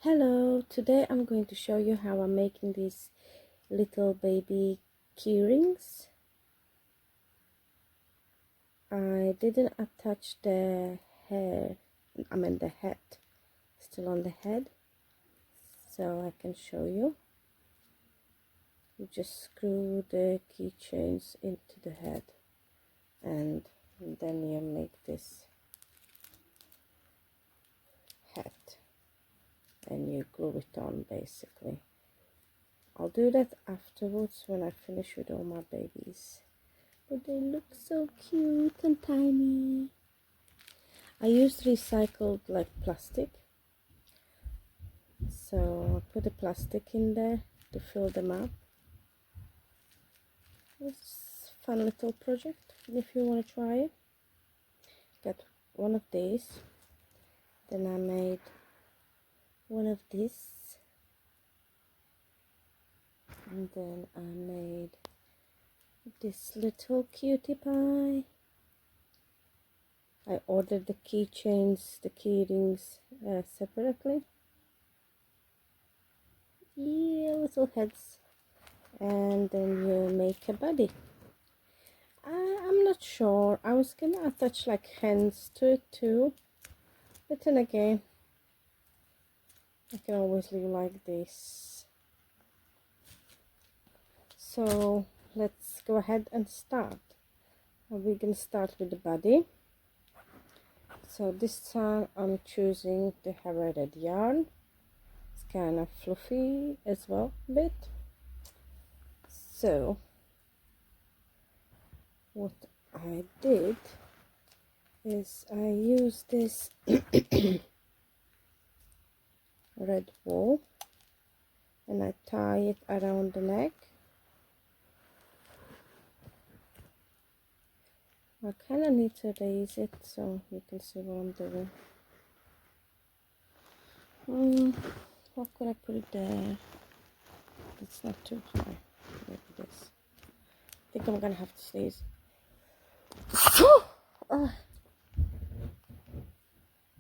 Hello, today I'm going to show you how I'm making these little baby key rings. I didn't attach the hair, the head, still on the head, so I can show you. You just screw the keychains into the head and then you make this head and you glue it on basically. I'll do that afterwards when I finish with all my babies. But they look so cute and tiny. I used recycled plastic, so I put the plastic in there to fill them up. It's a fun little project if you want to try it. Got one of these, then I made one of this, and then I made this little cutie pie. I ordered the keychains, the key rings separately. Yeah, little heads. And then you make a body. I'm not sure. I was gonna attach like hands to it too, but then again, I can always leave like this. So let's go ahead and start. We're gonna start with the body. So this time I'm choosing the red yarn. It's kind of fluffy as well a bit. So what I did is I used this red wool and I tie it around the neck. I kind of need to raise it so you can see what I'm doing. How could I put it there? It's not too high. Maybe this. I think I'm gonna have to sneeze.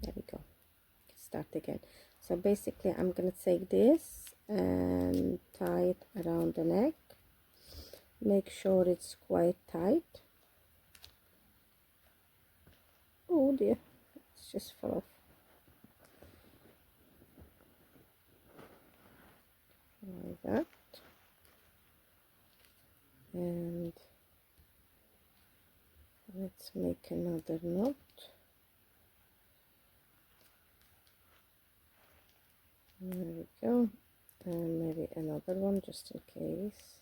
There we go. Start again. So basically I'm gonna take this and tie it around the neck. Make sure it's quite tight. Oh dear, it's just fell off. Like that. And let's make another knot. There we go. And maybe another one just in case.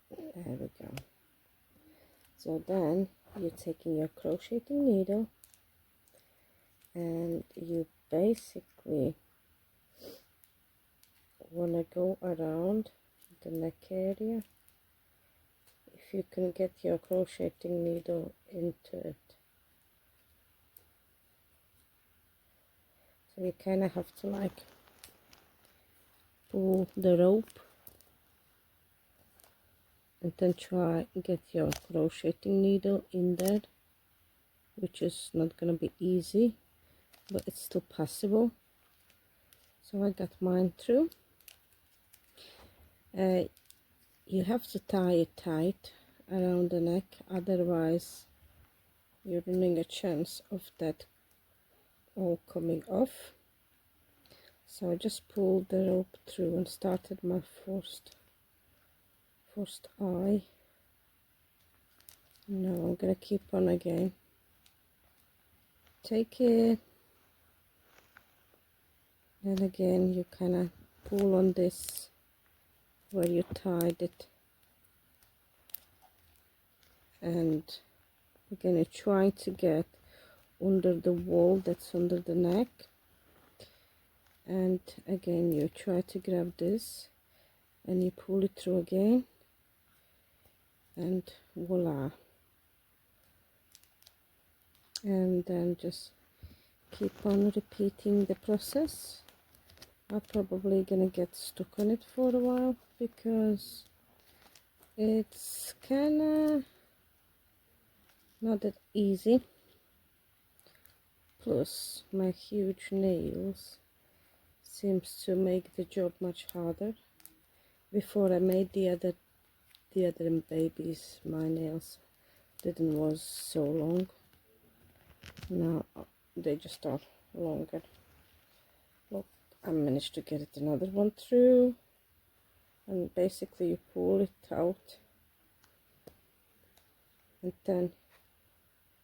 There we go. So then you're taking your crocheting needle and you basically want to go around the neck area. If you can get your crocheting needle into it. So you kind of have to like pull the rope and then try and get your crocheting needle in there, which is not going to be easy, but it's still possible. So I got mine through. You have to tie it tight around the neck, otherwise you're running a chance of that all coming off. So I just pulled the rope through and started my first eye. Now I'm gonna keep on again. Take it, and again you kind of pull on this where you tied it, and again you're trying to get under the wall that's under the neck, and again you try to grab this and you pull it through again, and voila. And then just keep on repeating the process. I'm probably gonna get stuck on it for a while because it's kinda not that easy. plus my huge nails seems to make the job much harder. Before I made the other babies, my nails didn't was so long. Now they just are longer. Look, I managed to get it another one through, and basically you pull it out and then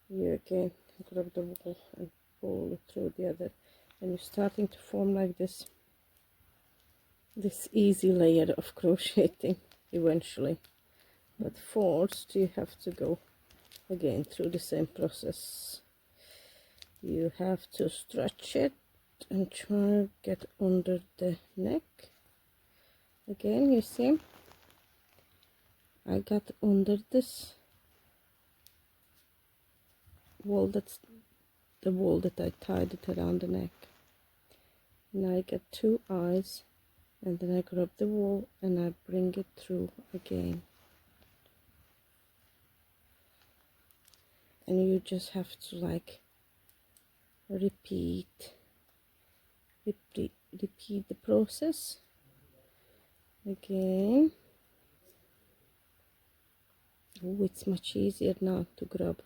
you again grab the wool and pull it through the other, and you're starting to form like this easy layer of crocheting eventually. But first you have to go again through the same process. You have to stretch it and try to get under the neck. Again, you see, I got under this wool, that's the wool that I tied it around the neck. Now I get two eyes, and then I grab the wool and I bring it through again. And you just have to like repeat the process again. Oh, it's much easier now to grab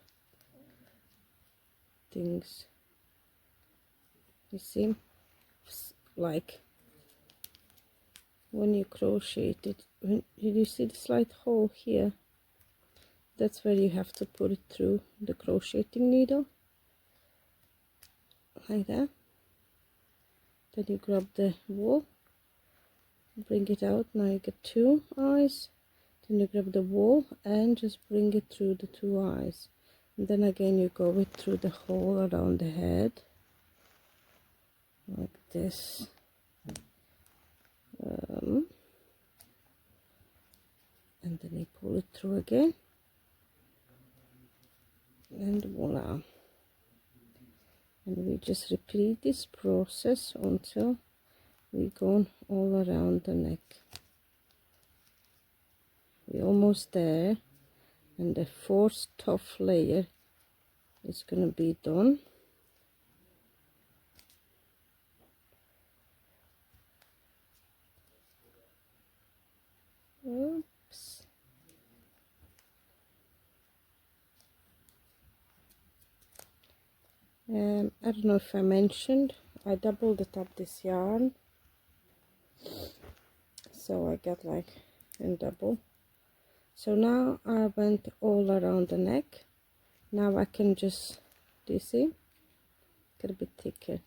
things. You see, like when you crochet it, when you see the slight hole here, that's where you have to put it through the crocheting needle, like that. Then you grab the wool, bring it out. Now you get two eyes. Then you grab the wool and just bring it through the two eyes, and then again you go it through the hole around the head, like this. And then you pull it through again, and voila. And we just repeat this process until we go all around the neck. We're almost there, and the fourth tough layer is gonna be done. Oops. I don't know if I mentioned, I doubled it up this yarn, so I got like in double. So now I went all around the neck. Now I can just, do you see, get a bit thicker.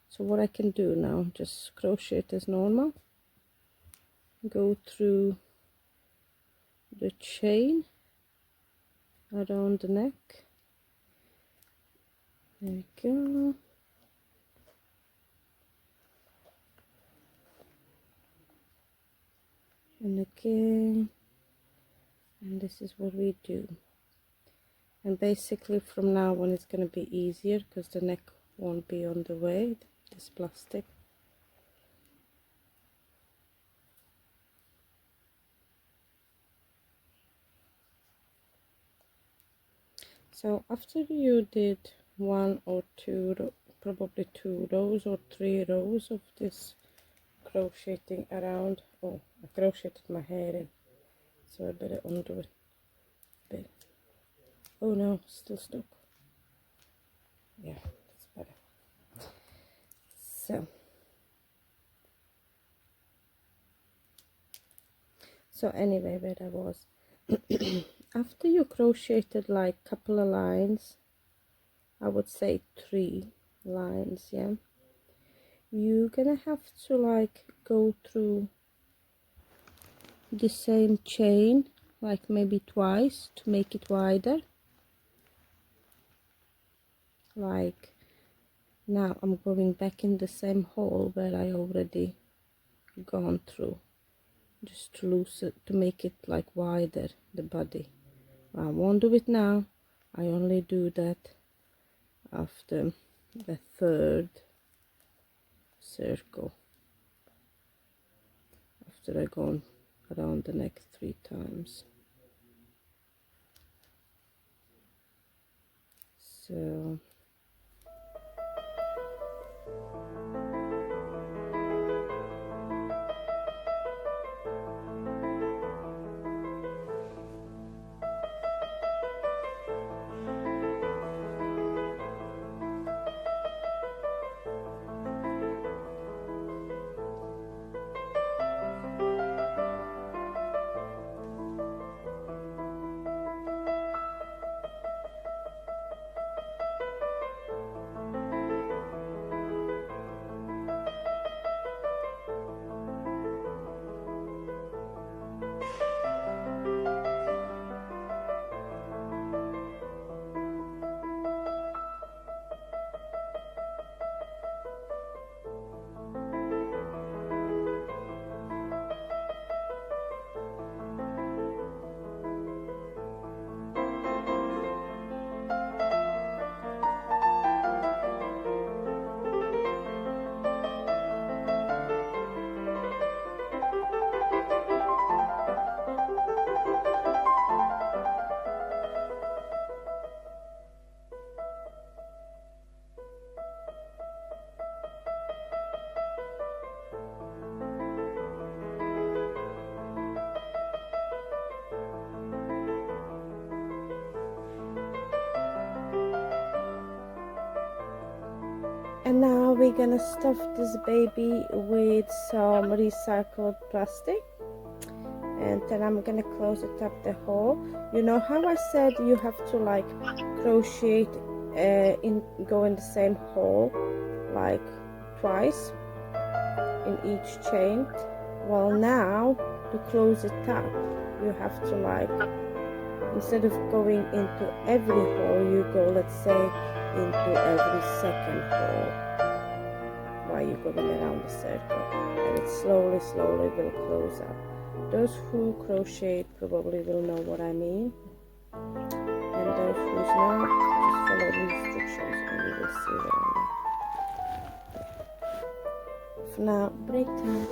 So what I can do now, just crochet it as normal, go through the chain around the neck. There we go. And again, and this is what we do. And basically from now on it's going to be easier because the neck won't be on the way, this plastic. So after you did one or two, probably 2 rows or 3 rows of this crocheting around, oh, I crocheted my hair in, so I better undo it a bit. Oh no, still stuck. Yeah, that's better. So anyway, where I was, after you crocheted like couple of lines, I would say 3 lines, yeah, you're gonna have to like go through the same chain like maybe twice to make it wider. Like now I'm going back in the same hole where I already gone through, just to loosen, to make it like wider, the body. I won't do it now, I only do that after the 3rd circle, after I go around the neck 3 times. So And now we're gonna stuff this baby with some recycled plastic, and then I'm gonna close it up the hole. You know how I said you have to like crochet go in the same hole like twice in each chain? Well, now to close it up you have to like, instead of going into every hole, you go, let's say, into every second hole while you're going around the circle, and it slowly will close up. Those who crochet probably will know what I mean, and those who's not, just follow the instructions and you will see what I mean. For now, break time.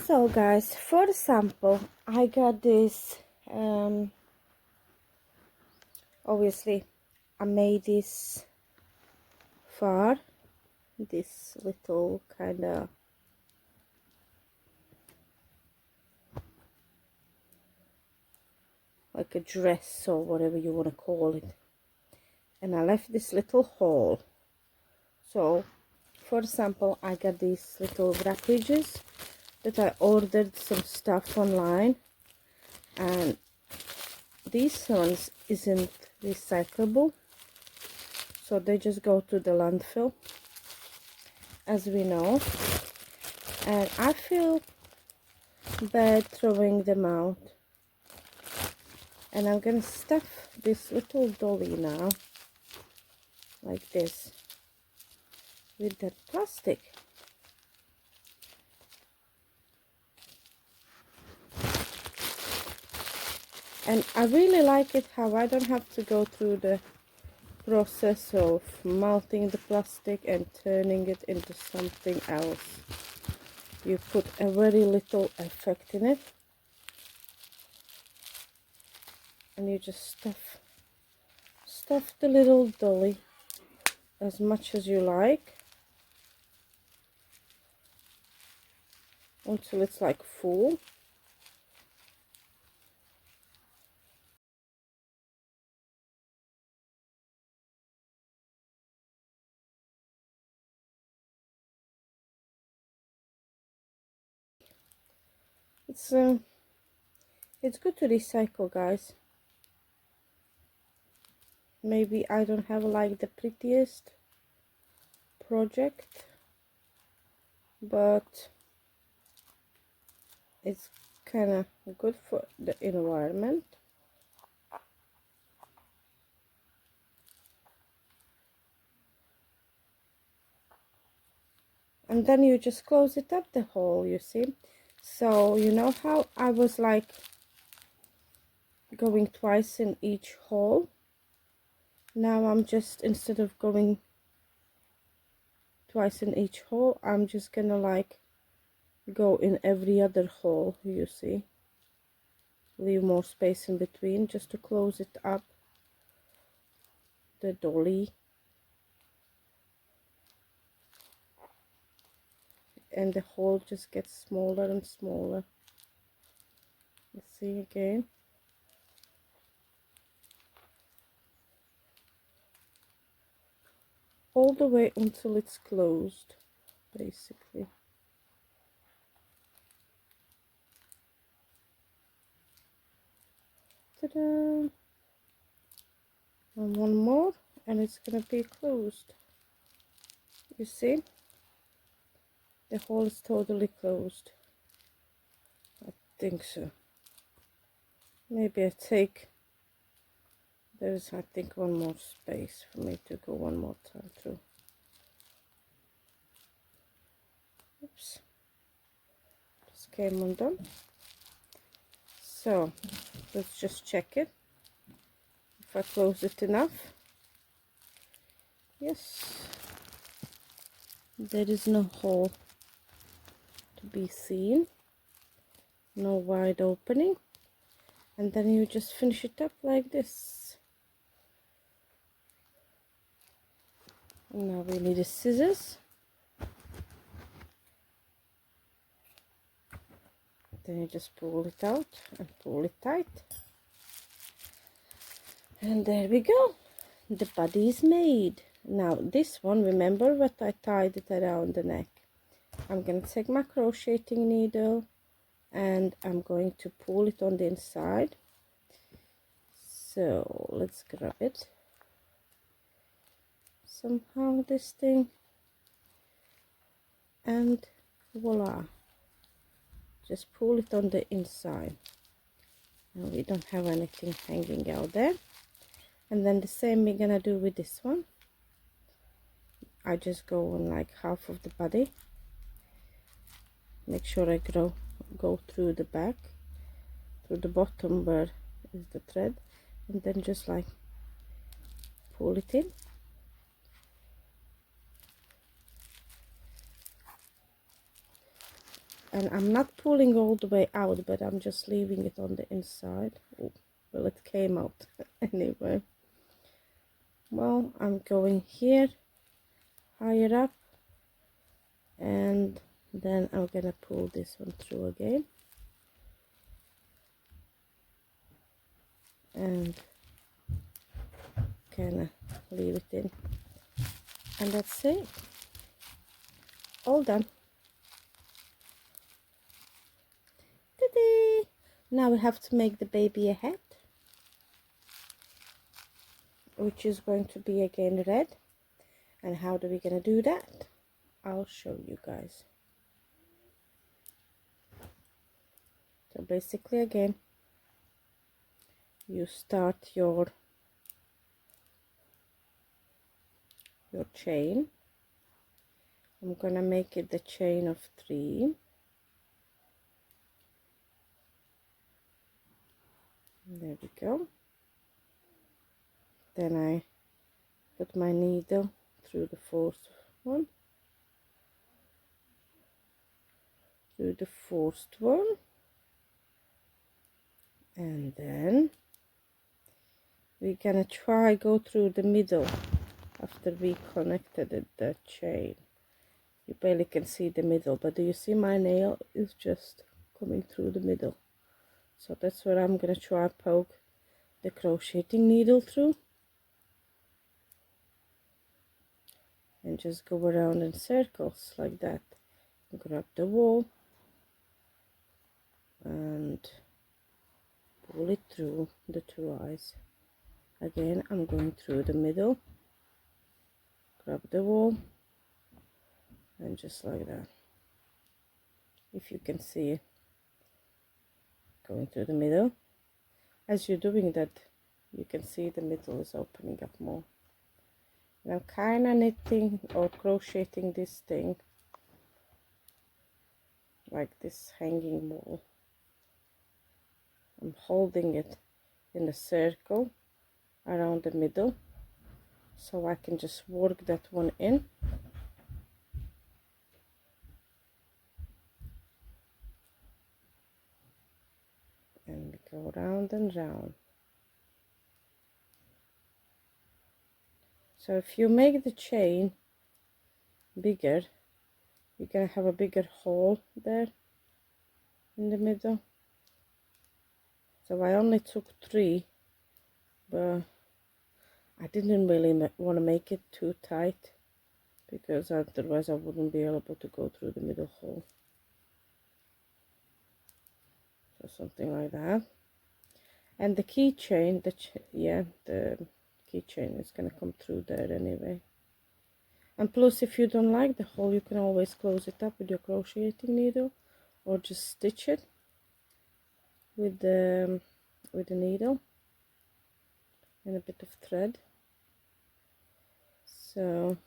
So guys, for the sample I got this, obviously I made this for this little kind of like a dress or whatever you want to call it, and I left this little hole. So for example, I got these little wrappages that I ordered some stuff online, and these ones isn't recyclable, so they just go to the landfill, as we know, and I feel bad throwing them out. And I'm gonna stuff this little dolly now like this with that plastic. And I really like it how I don't have to go through the process of melting the plastic and turning it into something else. You put a very little effect in it, and you just stuff the little dolly as much as you like until it's like full. It's good to recycle, guys. Maybe I don't have like the prettiest project, but it's kind of good for the environment. And then you just close it up the hole, you see. So you know how I was like going twice in each hole? Now I'm just, instead of going twice in each hole, I'm just gonna like go in every other hole, you see. Leave more space in between just to close it up, the dolly. And the hole just gets smaller and smaller. Let's see again. All the way until it's closed, basically. Ta-da! And one more, and it's gonna be closed. You see? The hole is totally closed. I think so. Maybe I take, there's I think one more space for me to go one more time through. Oops. Just came undone. So let's just check it. If I close it enough, yes, there is no hole to be seen, no wide opening, and then you just finish it up like this. Now we need a scissors. Then you just pull it out and pull it tight. And there we go. The body is made. Now this one, remember what I tied it around the neck? I'm going to take my crocheting needle and I'm going to pull it on the inside. So let's grab it. Somehow this thing. And voila. Just pull it on the inside. Now we don't have anything hanging out there. And then the same we're gonna do with this one. I just go on like half of the body. Make sure I go through the back, through the bottom where is the thread, and then just like pull it in. And I'm not pulling all the way out, but I'm just leaving it on the inside. Oh, well, it came out anyway. Well, I'm going here higher up, and then I'm gonna pull this one through again, and kind of leave it in, and that's it, all done. Ta-da! Now we have to make the baby a hat, which is going to be again red. And how are we gonna do that? I'll show you guys. So basically, again, you start your chain. I'm gonna make it the chain of 3. There we go. Then I put my needle through the 4th one, through the 4th one, and then we're gonna try go through the middle after we connected the chain. You barely can see the middle, but do you see my nail is just coming through the middle? So that's where I'm gonna try poke the crocheting needle through and just go around in circles like that. Grab the wool and pull it through the 2 eyes. Again, I'm going through the middle, grab the wool, and just like that. If you can see it going through the middle, as you're doing that, you can see the middle is opening up more. And I'm kind of knitting or crocheting this thing like this hanging wool. I'm holding it in a circle around the middle so I can just work that one in. And go round and round. So if you make the chain bigger, you're gonna have a bigger hole there in the middle. So I only took 3, but I didn't really want to make it too tight because otherwise I wouldn't be able to go through the middle hole. So something like that. And the keychain, the keychain is gonna come through there anyway. And plus, if you don't like the hole, you can always close it up with your crocheting needle, or just stitch it with the needle and a bit of thread. So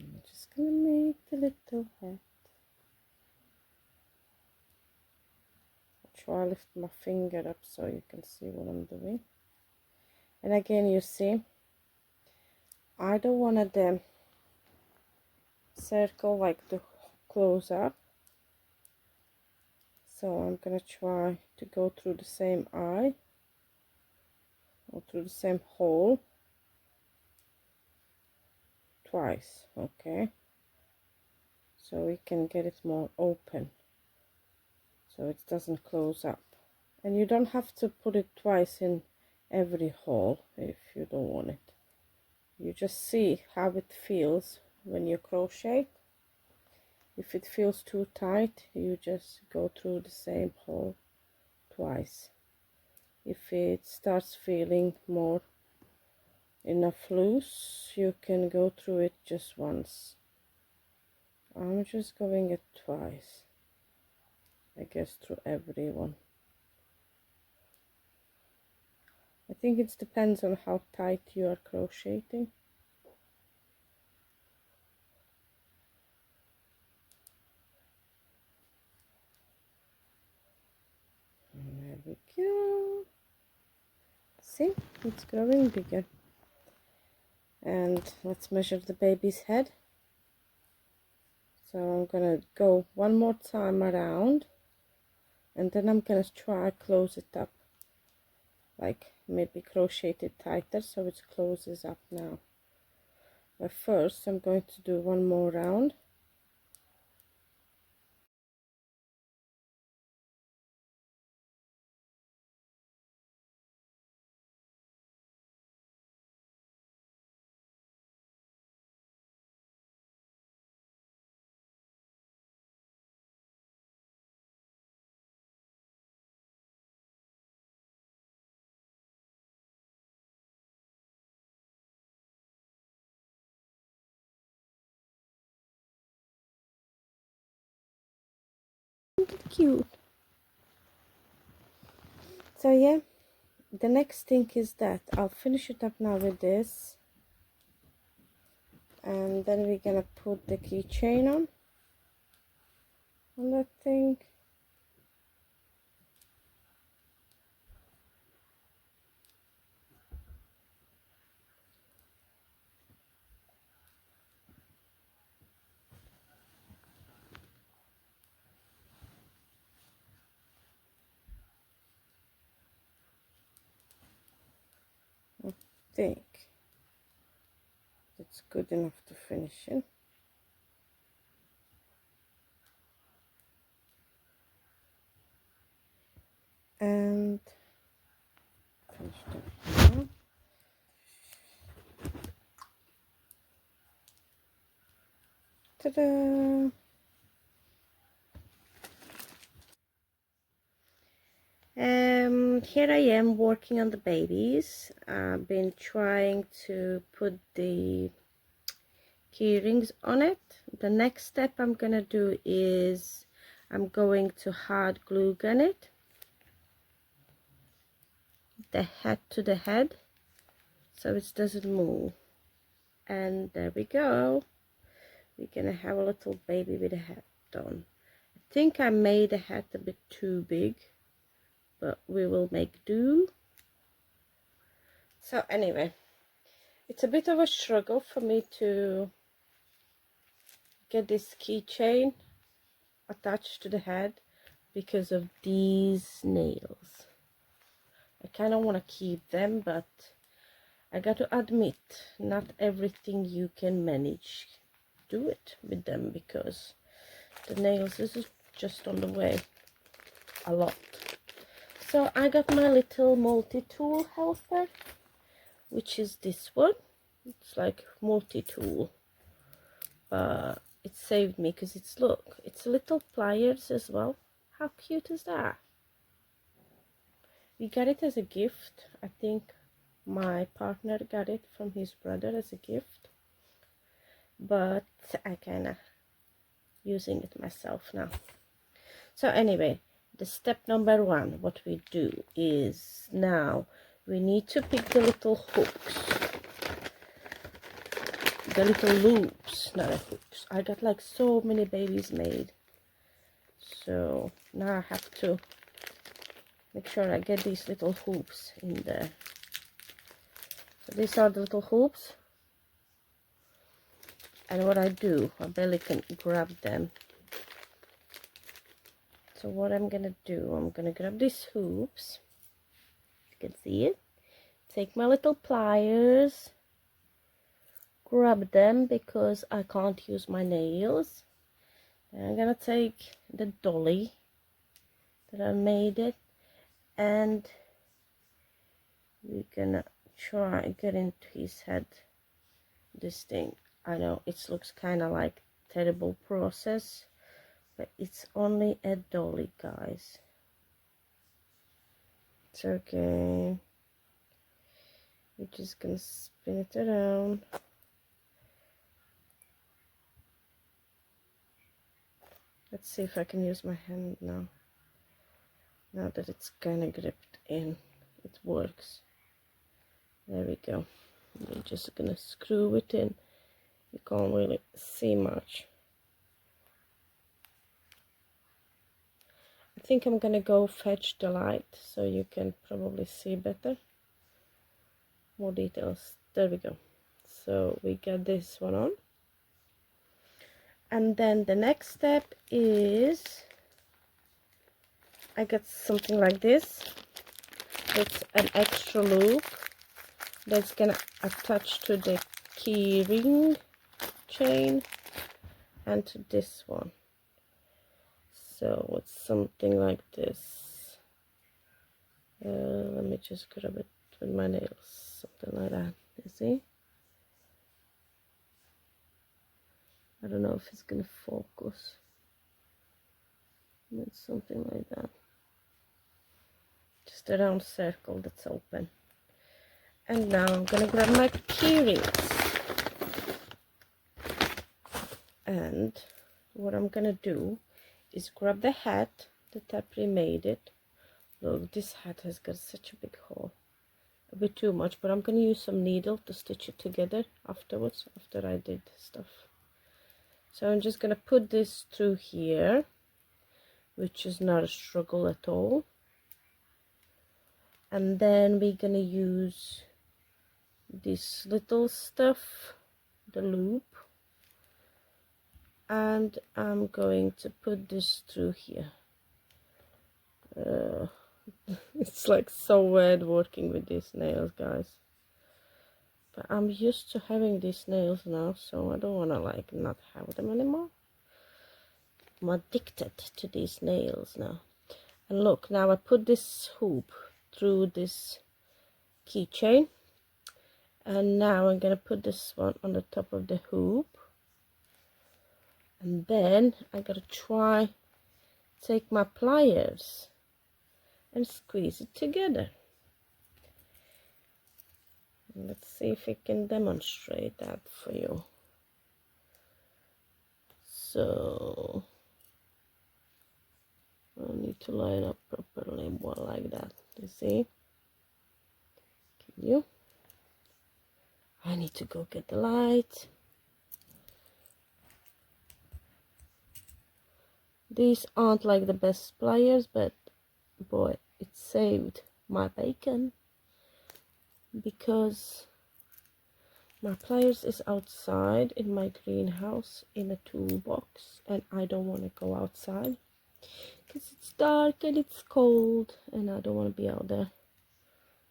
I'm just gonna make the little hat. try lift my finger up so you can see what I'm doing. And again, you see, I don't want the circle like to close up, so I'm gonna try to go through the same eye or through the same hole twice. Okay, so we can get it more open so it doesn't close up. And you don't have to put it twice in every hole if you don't want it. You just see how it feels when you crochet. If it feels too tight, you just go through the same hole twice. If it starts feeling more enough loose, you can go through it just once. I'm just going it twice, I guess, through every one. I think it depends on how tight you are crocheting. And there we go. See, it's growing bigger. And let's measure the baby's head. So I'm gonna go one more time around, and then I'm gonna try close it up, like maybe crochet it tighter so it closes up now. But first I'm going to do one more round. Cute. So yeah, the next thing is that I'll finish it up now with this, and then we're gonna put the keychain on that thing. I think it's good enough to finish it. And finish that now. Ta-da! Here I am working on the babies. I've been trying to put the key rings on it. The next step I'm gonna do is I'm going to hard glue gun it, the head to the head, so it doesn't move. And there we go. We're gonna have a little baby with a head on. I think I made the head a bit too big, but we will make do. So anyway, it's a bit of a struggle for me to get this keychain attached to the head because of these nails. I kind of want to keep them, but I got to admit, not everything you can manage do it with them, because the nails is just on the way a lot. So I got my little multi-tool helper, which is this one. It's like multi-tool, but it saved me because it's, look, it's little pliers as well. How cute is that? We got it as a gift. I think my partner got it from his brother as a gift, but I kind of using it myself now. So anyway, the step number one, what we do is now we need to pick the little hooks, the little loops, not the hooks. I got like so many babies made, so now I have to make sure I get these little hoops in there. So these are the little hoops, and what I do, I barely can grab them. So what I'm gonna do, I'm gonna grab these hoops, you can see it, take my little pliers, grab them because I can't use my nails. And I'm gonna take the dolly that I made it, and we're gonna try get into his head this thing. I know it looks kind of like terrible process, but it's only a dolly, guys. It's okay. We're just gonna spin it around. Let's see if I can use my hand now. Now that it's kind of gripped in, it works. There we go. We're just gonna screw it in. You can't really see much. I think I'm gonna go fetch the light so you can probably see better. More details. There we go. So we got this one on. And then the next step is I got something like this. It's an extra loop that's gonna attach to the key ring chain and to this one. So it's something like this. Let me just grab it with my nails, something like that. You see? I don't know if it's gonna focus. It's something like that. Just a round circle that's open. And now I'm gonna grab my key rings. And what I'm gonna do is grab the hat that I pre-made it. Look, this hat has got such a big hole. A bit too much, but I'm gonna use some needle to stitch it together afterwards, after I did stuff. So I'm just gonna put this through here, which is not a struggle at all. And then we're gonna use this little stuff, the loop, and I'm going to put this through here. It's like so weird working with these nails, guys, but I'm used to having these nails now, so I don't want to like not have them anymore. I'm addicted to these nails now. And look, now I put this hoop through this keychain, and now I'm gonna put this one on the top of the hoop, and then I gotta try take my pliers and squeeze it together. Let's see if I can demonstrate that for you. So I need to line up properly, more like that. You see? Can you? I need to go get the light. These aren't like the best pliers, but boy, it saved my bacon, because my pliers is outside in my greenhouse in a toolbox, and I don't want to go outside because it's dark and it's cold, and I don't want to be out there.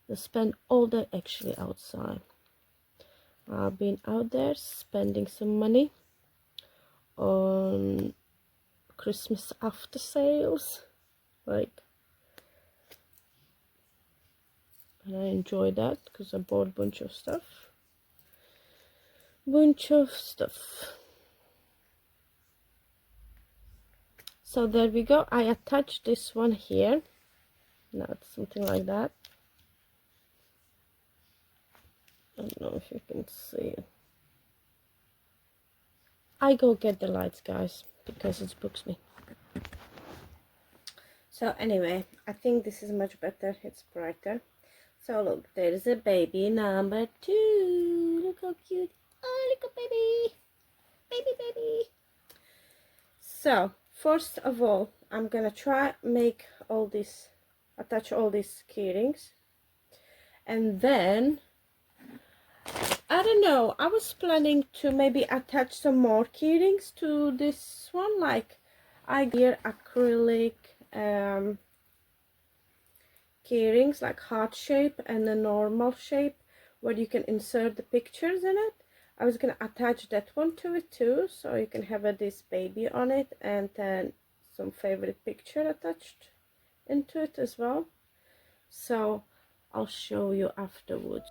I spend all day actually outside. I've been out there spending some money on Christmas after sales, like, and I enjoy that because I bought a bunch of stuff. So there we go. I attached this one here. Now it's something like that. I don't know if you can see it. I go get the lights, guys, because it spooks me. So anyway, I think this is much better. It's brighter. So look, there is a baby number 2. Look how cute. Oh, look, baby. Baby. So first of all, I'm gonna try make all this attach all these keyrings. And then I don't know, I was planning to maybe attach some more keyrings to this one, like I gear acrylic keyrings, like heart shape and a normal shape where you can insert the pictures in it. I was gonna attach that one to it too, so you can have this baby on it and then some favorite picture attached into it as well. So I'll show you afterwards.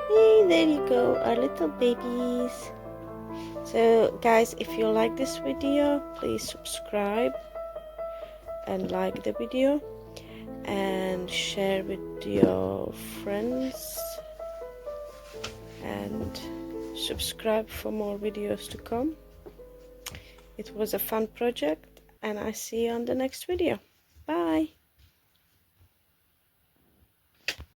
Hey, there you go, our little babies. So guys, if you like this video, please subscribe and like the video and share with your friends and subscribe for more videos to come. It was a fun project and I see you on the next video. Bye.